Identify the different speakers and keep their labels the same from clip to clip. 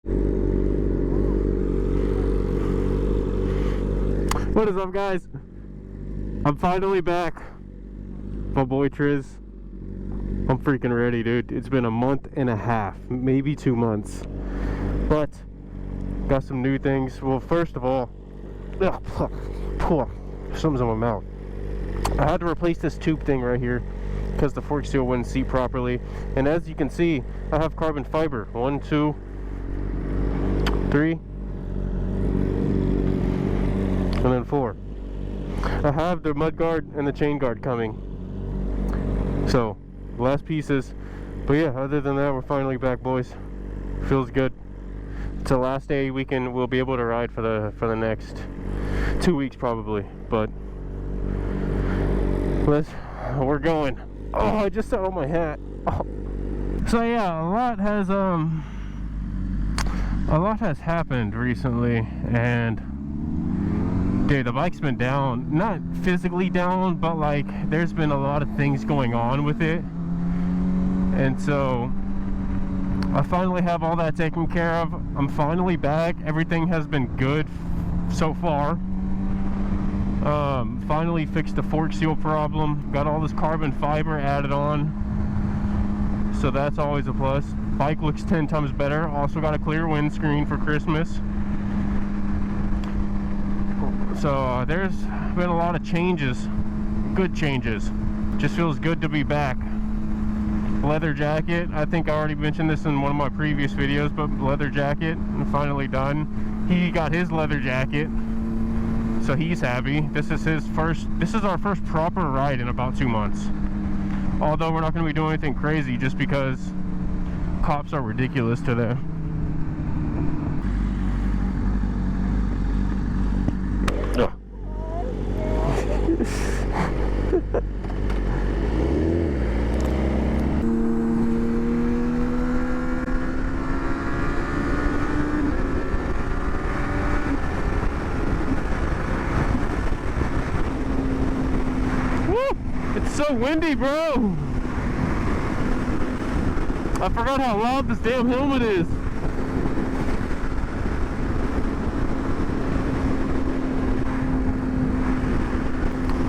Speaker 1: What is up, guys? I'm finally back. My boy Triz. I'm freaking ready, dude. It's been a month and a half, maybe 2 months. But got some new things. Well, first of all, something's in my mouth. I had to replace this tube thing right here because the fork seal wouldn't seat properly. And as you can see, I have carbon fiber. 1, 2, 3, and then 4. I have the mud guard and the chain guard coming. So, last pieces. But yeah, other than that, we're finally back, boys. Feels good. It's the last day we'll be able to ride for the next 2 weeks probably. But we're going. Oh, I just set on my hat. Oh. So yeah, a lot has happened recently, and dude, the bike's been down. Not physically down, but like there's been a lot of things going on with it. And so I finally have all that taken care of. I'm finally back. Everything has been good so far. Finally fixed the fork seal problem. Got all this carbon fiber added on, so that's always a plus. Bike looks 10 times better. Also got a clear windscreen for Christmas. So there's been a lot of changes, good changes. Just feels good to be back. Leather jacket, I think I already mentioned this in one of my previous videos, but leather jacket, I'm finally done. He got his leather jacket, so he's happy. This is our first proper ride in about 2 months. Although we're not going to be doing anything crazy just because cops are ridiculous today. It's so windy, bro. I forgot how loud this damn helmet is.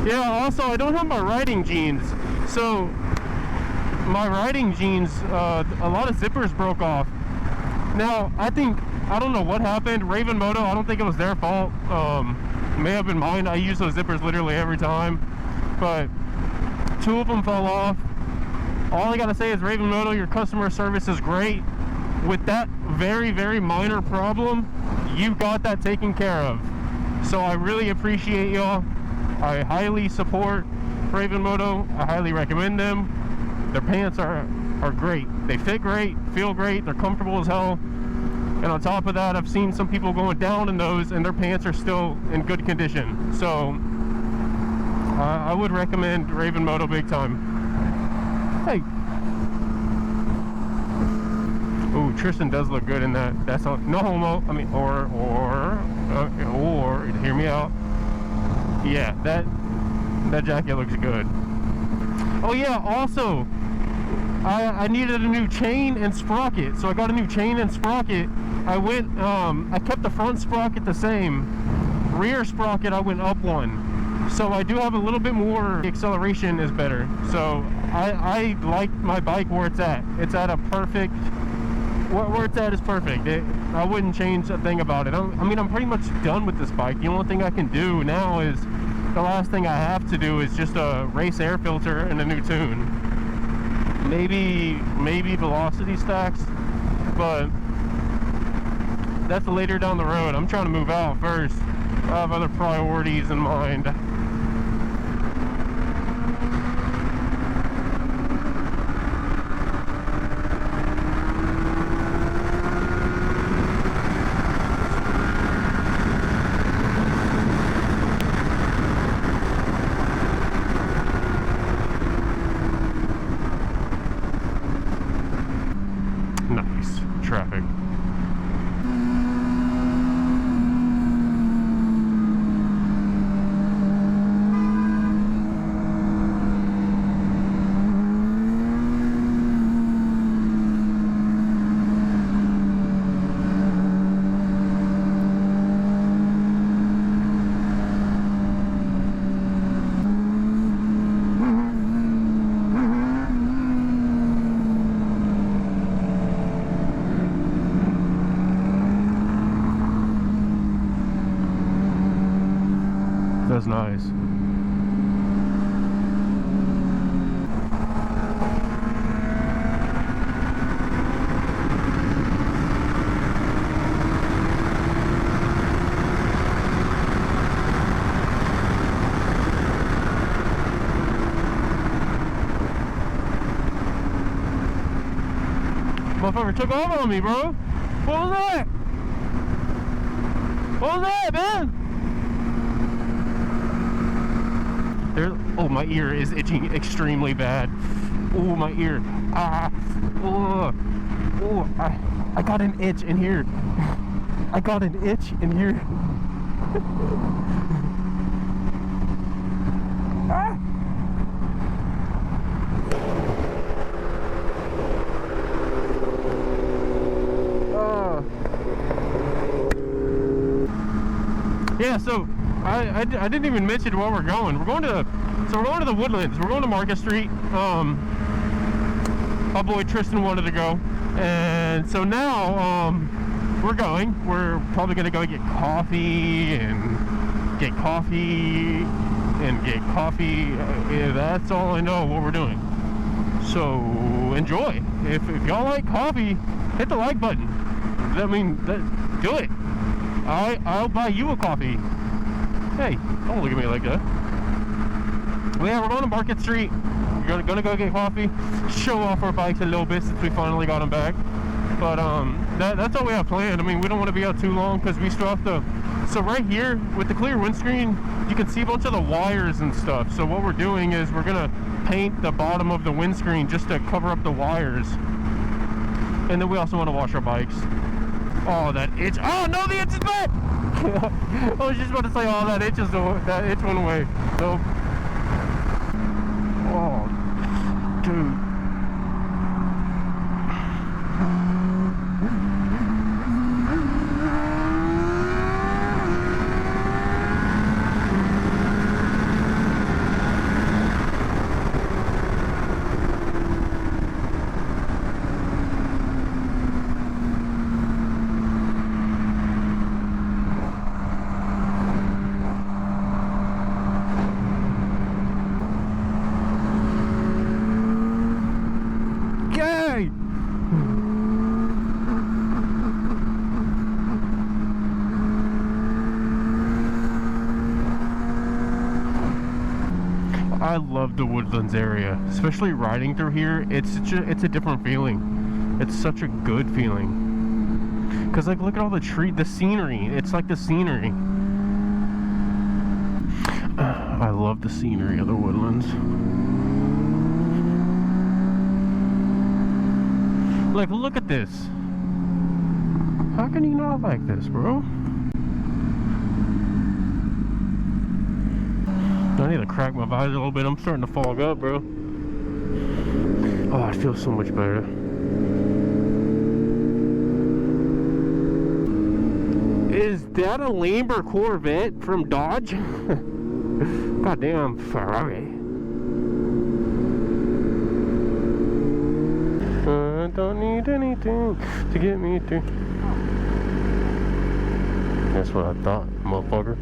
Speaker 1: Yeah, also I don't have my riding jeans. So my riding jeans, a lot of zippers broke off. Now I don't know what happened. Raven Moto, I don't think it was their fault. May have been mine. I use those zippers literally every time. But 2 of them fell off. All I gotta say is, Raven Moto, your customer service is great. With that very, very minor problem, you got that taken care of. So I really appreciate y'all. I highly support Raven Moto. I highly recommend them. Their pants are great. They fit great, feel great, they're comfortable as hell. And on top of that, I've seen some people going down in those and their pants are still in good condition. So I would recommend Raven Moto big time. Hey. Ooh, Tristan does look good in that. That's all, no homo. I mean, or hear me out. Yeah, that jacket looks good. Oh yeah, also, I needed a new chain and sprocket, so I got a new chain and sprocket. I kept the front sprocket the same. Rear sprocket, I went up 1. So I do have a little bit more, the acceleration is better. So I like my bike where it's at. It's at a perfect, where it's at is perfect. I wouldn't change a thing about it. I mean, I'm pretty much done with this bike. The only thing I can do now is, the last thing I have to do is just a race air filter and a new tune. Maybe velocity stacks, but that's later down the road. I'm trying to move out first. I have other priorities in mind. Nice traffic. That's nice. Motherfucker took off on me, bro. What was that? What was that, man? There. Oh, my ear is itching extremely bad. Oh, my ear. Ah. Oh. Oh. I got an itch in here. I got an itch in here. Ah. Yeah, so I didn't even mention where we're going. We're going to the Woodlands. We're going to Market Street. My boy Tristan wanted to go, and so now we're going. We're probably gonna go get coffee and get coffee and get coffee. Yeah, that's all I know what we're doing. So enjoy. If y'all like coffee, hit the like button. I mean, do it. I'll buy you a coffee. Hey, don't look at me like that. Well, yeah, we're going to Market Street. We're gonna go get coffee, show off our bikes a little bit since we finally got them back. But that's all we have planned. I mean, we don't want to be out too long because we still have to. So right here with the clear windscreen, you can see a bunch of the wires and stuff. So what we're doing is we're gonna paint the bottom of the windscreen just to cover up the wires. And then we also want to wash our bikes. Oh, that itch. Oh, no, the itch is back! I was just about to say, oh, that itch went away. So, oh, dude. I love the Woodlands area, especially riding through here. It's a different feeling. It's such a good feeling. Cause like, look at all the the scenery. It's like the scenery. I love the scenery of the Woodlands. Like, look at this. How can you not like this, bro? I need to crack my visor a little bit. I'm starting to fog up, bro. Oh, it feels so much better. Is that a Lamborghini Corvette from Dodge? Goddamn Ferrari. I don't need anything to get me through. That's what I thought, motherfucker.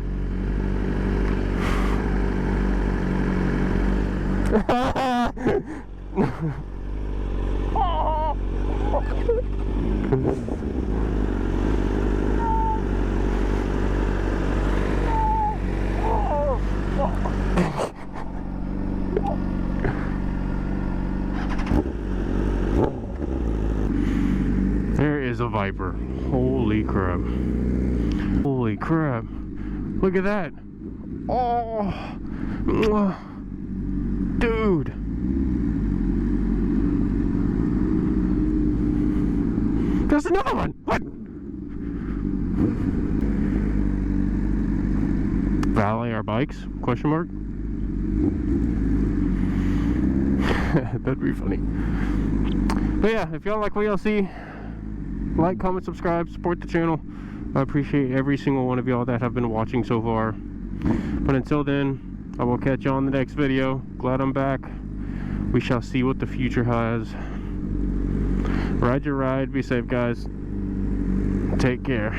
Speaker 1: There is a Viper. Holy crap. Holy crap. Look at that. Oh. Dude. There's another one. What? Valet our bikes? Question mark. That'd be funny. But yeah, if y'all like what y'all see, like, comment, subscribe, support the channel. I appreciate every single one of y'all that have been watching so far. But until then, I will catch you on the next video. Glad I'm back. We shall see what the future has. Ride your ride. Be safe, guys. Take care.